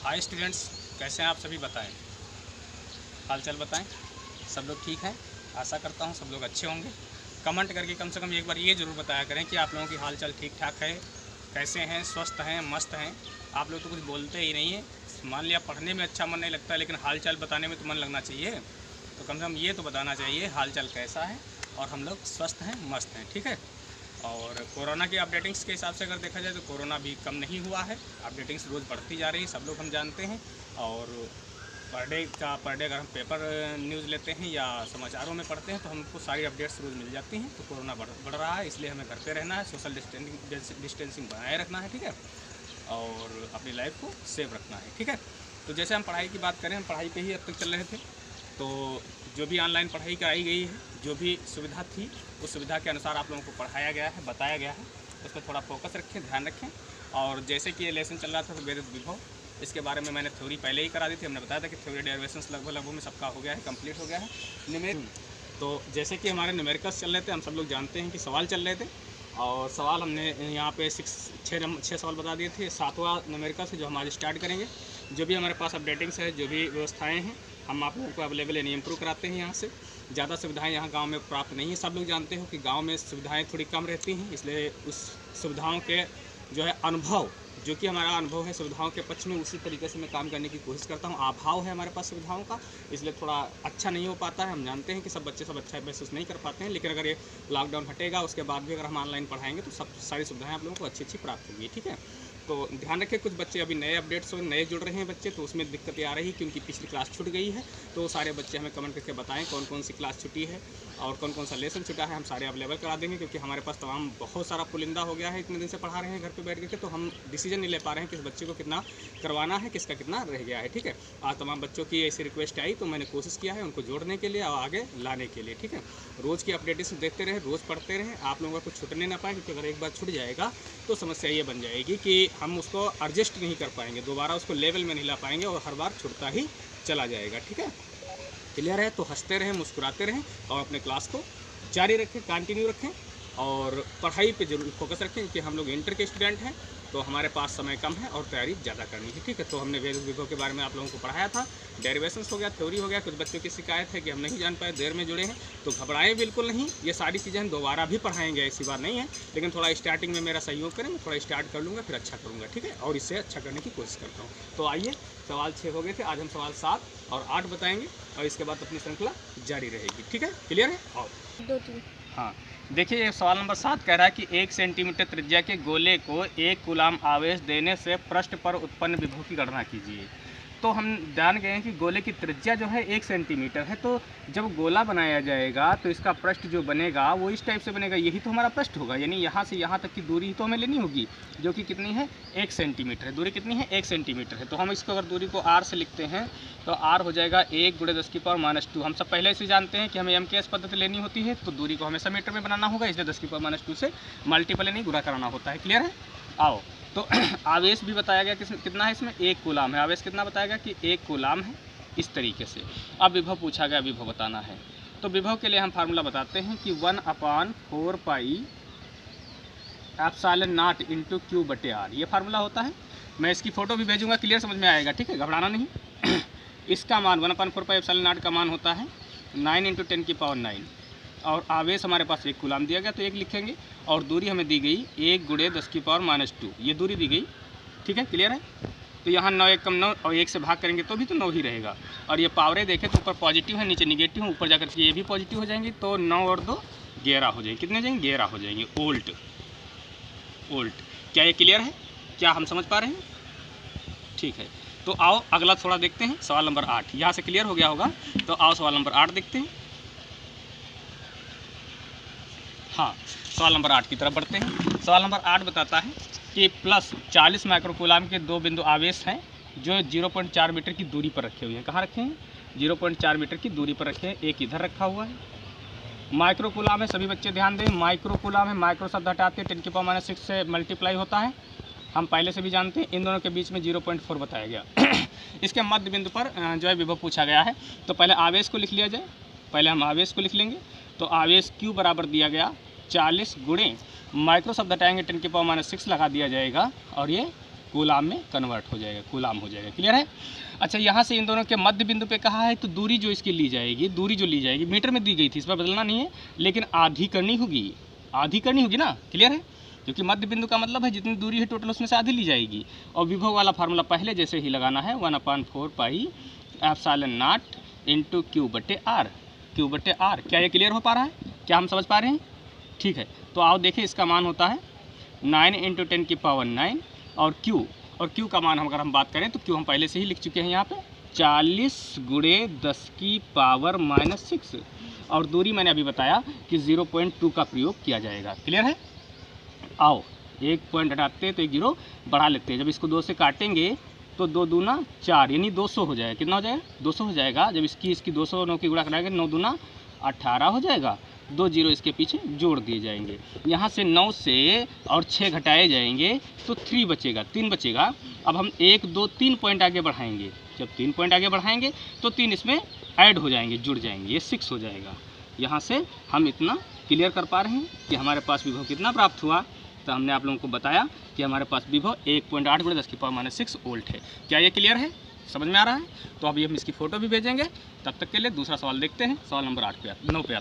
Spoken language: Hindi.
हाय स्टूडेंट्स, कैसे हैं आप सभी? बताएं, हाल चाल बताएं। सब लोग ठीक हैं? आशा करता हूं सब लोग अच्छे होंगे। कमेंट करके कम से कम एक बार ये ज़रूर बताया करें कि आप लोगों की हाल चाल ठीक ठाक है, कैसे हैं, स्वस्थ हैं, मस्त हैं। आप लोग तो कुछ बोलते ही नहीं है। मान लिया पढ़ने में अच्छा मन नहीं लगता, लेकिन हाल चाल बताने में तो मन लगना चाहिए। तो कम से कम ये तो बताना चाहिए हाल चाल कैसा है और हम लोग स्वस्थ हैं, मस्त हैं, ठीक है। और कोरोना की अपडेटिंग्स के हिसाब से अगर देखा जाए तो कोरोना भी कम नहीं हुआ है। अपडेटिंग्स रोज़ बढ़ती जा रही है, सब लोग हम जानते हैं। और पर डे अगर हम पेपर न्यूज़ लेते हैं या समाचारों में पढ़ते हैं तो हमको सारी अपडेट्स रोज़ मिल जाती हैं। तो कोरोना बढ़ रहा है, इसलिए हमें घर पे रहना है, सोशल डिस्टेंसिंग बनाए रखना है, ठीक है। और अपनी लाइफ को सेव रखना है, ठीक है। तो जैसे हम पढ़ाई की बात करें, हम पढ़ाई पे ही अब तक चल रहे थे। तो जो भी ऑनलाइन पढ़ाई कराई गई है, जो भी सुविधा थी, उस सुविधा के अनुसार आप लोगों को पढ़ाया गया है, बताया गया है। उस पर थोड़ा फोकस रखें, ध्यान रखें। और जैसे कि ये लेसन चल रहा था तो वेद विभव, इसके बारे में मैंने थ्योरी पहले ही करा दी थी। हमने बताया था कि थ्योरी डेरिवेशंस लगभग में सबका हो गया है, कंप्लीट हो गया है। तो जैसे कि हमारे न्यूमेरिकल्स चल रहे थे, हम सब लोग जानते हैं कि सवाल चल रहे थे। और सवाल हमने यहाँ पे छः सवाल बता दिए थे। 7वां न्यूमेरिकल से जो हम आज स्टार्ट करेंगे। जो भी हमारे पास अपडेटिंग्स है, जो भी व्यवस्थाएं हैं, हम आप लोगों को अवेलेबल यानी इम्प्रूव कराते हैं। यहाँ से ज़्यादा सुविधाएं यहाँ गांव में प्राप्त नहीं है। सब लोग जानते हो कि गांव में सुविधाएं थोड़ी कम रहती हैं, इसलिए उस सुविधाओं के जो है अनुभव, जो कि हमारा अनुभव है सुविधाओं के पक्ष में, उसी तरीके से मैं काम करने की कोशिश करता हूँ। अभाव है हमारे पास सुविधाओं का, इसलिए थोड़ा अच्छा नहीं हो पाता है। हम जानते हैं कि सब बच्चे सब अच्छा महसूस नहीं कर पाते हैं, लेकिन अगर ये लॉकडाउन हटेगा उसके बाद भी अगर हम ऑनलाइन पढ़ाएंगे तो सब सारी सुविधाएं आप लोगों को अच्छी प्राप्त होगी, ठीक है। तो ध्यान रखें, कुछ बच्चे अभी नए अपडेट्स और नए जुड़ रहे हैं बच्चे, तो उसमें दिक्कतें आ रही है क्योंकि पिछली क्लास छूट गई है। तो सारे बच्चे हमें कमेंट करके बताएं कौन कौन सी क्लास छुट्टी है और कौन कौन सा लेसन छुटा है। हम सारे अवेलेबल करा देंगे, क्योंकि हमारे पास तमाम बहुत सारा पुलिंदा हो गया है। इतने दिन से पढ़ा रहे हैं घर पे बैठ करके, तो हम डिसीजन नहीं ले पा रहे हैं किस बच्चे को कितना करवाना है, किसका कितना रह गया है, ठीक है। आज तमाम बच्चों की ऐसी रिक्वेस्ट आई तो मैंने कोशिश किया है उनको जोड़ने के लिए और आगे लाने के लिए, ठीक है। रोज़ की अपडेट्स देखते रहे, रोज़ पढ़ते रहें, आप लोगों का कुछ छूटने ना पाए, क्योंकि अगर एक बार छूट जाएगा तो समस्या ये बन जाएगी कि हम उसको एडजस्ट नहीं कर पाएंगे, दोबारा उसको लेवल में नहीं ला पाएंगे और हर बार छूटता ही चला जाएगा, ठीक है। क्लियर है? तो हंसते रहें, मुस्कुराते रहें और अपने क्लास को जारी रखें, कंटिन्यू रखें और पढ़ाई पे जरूर फोकस रखें, क्योंकि हम लोग इंटर के स्टूडेंट हैं तो हमारे पास समय कम है और तैयारी ज़्यादा करनी है, ठीक है। तो हमने वेद विभव के बारे में आप लोगों को पढ़ाया था। डेरिवेशंस हो गया, थ्योरी हो गया। कुछ बच्चों की शिकायत है कि हम नहीं जान पाए, देर में जुड़े हैं, तो घबराएं बिल्कुल नहीं। ये सारी चीज़ें हम दोबारा भी पढ़ाएंगे, ऐसी बात नहीं है, लेकिन थोड़ा स्टार्टिंग में मेरा सहयोग करें, मैं थोड़ा स्टार्ट कर लूँगा, फिर अच्छा करूँगा, ठीक है। और इससे अच्छा करने की कोशिश करता हूँ। तो आइए, सवाल 6 हो गए थे, आज हम सवाल 7 और 8 बताएंगे और इसके बाद अपनी श्रृंखला जारी रहेगी, ठीक है। क्लियर है? आओ 2-3। हाँ, देखिए ये सवाल नंबर 7 कह रहा है कि 1 सेंटीमीटर त्रिज्या के गोले को 1 कूलाम आवेश देने से पृष्ठ पर उत्पन्न विभव की गणना कीजिए। तो हम जान गए हैं कि गोले की त्रिज्या जो है 1 सेंटीमीटर है। तो जब गोला बनाया जाएगा तो इसका पृष्ठ जो बनेगा वो इस टाइप से बनेगा। यही तो हमारा पृष्ठ होगा, यानी यहाँ से यहाँ तक की दूरी तो हमें लेनी होगी, जो कि कितनी है? 1 सेंटीमीटर है। दूरी कितनी है? 1 सेंटीमीटर है। तो हम इसको अगर दूरी को r से लिखते हैं तो r हो जाएगा 1 × 10⁻²। हम सब पहले से जानते हैं कि हमें MKS पद्धति लेनी होती है, तो दूरी को हमेशा मीटर में बनाना होगा, इसलिए 10⁻² से मल्टीपल नहीं गुणा कराना होता है। क्लियर है? आओ, तो आवेश भी बताया गया कितना है इसमें? 1 कूलाम है। आवेश कितना बताया गया कि 1 कूलाम है, इस तरीके से। अब विभव पूछा गया, विभव बताना है। तो विभव के लिए हम फार्मूला बताते हैं कि 1/4 पाई ε0 × Q/r, ये फार्मूला होता है। मैं इसकी फ़ोटो भी भेजूंगा, क्लियर समझ में आएगा, ठीक है, घबराना नहीं। इसका मान 1/4 पाई ε0 का मान होता है 9 × 10⁹ और आवेश हमारे पास 1 कूलाम दिया गया तो 1 लिखेंगे और दूरी हमें दी गई 1 × 10⁻², ये दूरी दी गई, ठीक है। क्लियर है? तो यहाँ 9 1 9 और 1 से भाग करेंगे तो भी तो 9 ही रहेगा। और ये पावरें देखें तो ऊपर पॉजिटिव है, नीचे निगेटिव है, ऊपर जाकर के ये भी पॉजिटिव हो जाएंगी, तो 9 और 2 11 हो जाएंगे। कितने हो जाएंगे? 11 हो जाएंगे। वोल्ट। क्या ये क्लियर है? क्या हम समझ पा रहे हैं? ठीक है, तो आओ अगला थोड़ा देखते हैं। सवाल नंबर 8 यहाँ से क्लियर हो गया होगा, तो आओ सवाल नंबर 8 देखते हैं। हाँ, सवाल नंबर 8 की तरफ बढ़ते हैं। सवाल नंबर 8 बताता है कि प्लस 40 माइक्रोकूलाम के 2 बिंदु आवेश हैं जो 0.4 मीटर की दूरी पर रखे हुए हैं। कहाँ रखे हैं? 0.4 मीटर की दूरी पर रखे हैं। एक इधर रखा हुआ है। माइक्रोकूलाम है, सभी बच्चे ध्यान दें, माइक्रोकूलाम है। माइक्रो शब्द हटाते 10⁻6 से मल्टीप्लाई होता है, हम पहले से भी जानते हैं। इन दोनों के बीच में 0.4 बताया गया। इसके मध्य बिंदु पर जो है विभव पूछा गया है। तो पहले आवेश को लिख लिया जाए। पहले हम आवेश को लिख लेंगे। तो आवेश Q बराबर दिया गया 40 गुणे माइक्रो शब्द हटाएंगे 10⁻6 लगा दिया जाएगा और ये कूलाम में कन्वर्ट हो जाएगा, कूलाम हो जाएगा। क्लियर है? अच्छा, यहाँ से इन दोनों के मध्य बिंदु पे कहा है, तो दूरी जो इसकी ली जाएगी, दूरी जो ली जाएगी मीटर में दी गई थी, इस पर बदलना नहीं है, लेकिन आधी करनी होगी, आधी करनी होगी ना। क्लियर है? क्योंकि मध्य बिंदु का मतलब है जितनी दूरी है टोटल उसमें से आधी ली जाएगी। और विभव वाला फार्मूला पहले जैसे ही लगाना है, 1/4 pi epsilon not into Q/R, Q/R। क्या ये क्लियर हो पा रहा है? क्या हम समझ पा रहे हैं? ठीक है, तो आओ देखिए, इसका मान होता है 9 × 10⁹ और Q का मान अगर हम बात करें तो Q हम पहले से ही लिख चुके हैं यहाँ पे 40 × 10⁻⁻6 और दूरी मैंने अभी बताया कि 0.2 का प्रयोग किया जाएगा। क्लियर है? आओ एक पॉइंट हटाते तो एक जीरो बढ़ा लेते हैं। जब इसको 2 से काटेंगे तो 2 दूना 4 यानी 200 हो जाएगा। कितना हो जाएगा? 200 हो जाएगा। जब इसकी 200 9 की गुणा कराएंगे 9 दूना 18 हो जाएगा। 2 जीरो इसके पीछे जोड़ दिए जाएंगे। यहाँ से 9 से और 6 घटाए जाएंगे तो 3 बचेगा, 3 बचेगा। अब हम 1 2 3 पॉइंट आगे बढ़ाएंगे। जब 3 पॉइंट आगे बढ़ाएंगे तो 3 इसमें ऐड हो जाएंगे, जुड़ जाएंगे, ये 6 हो जाएगा। यहाँ से हम इतना क्लियर कर पा रहे हैं कि हमारे पास विभव कितना प्राप्त हुआ। तो हमने आप लोगों को बताया कि हमारे पास विभव 1.8 × 10⁻⁻6 वोल्ट है। क्या ये क्लियर है? समझ में आ रहा है? तो अभी हम इसकी फ़ोटो भी भेजेंगे। तब तक के लिए दूसरा सवाल देखते हैं। सवाल नंबर 9 पे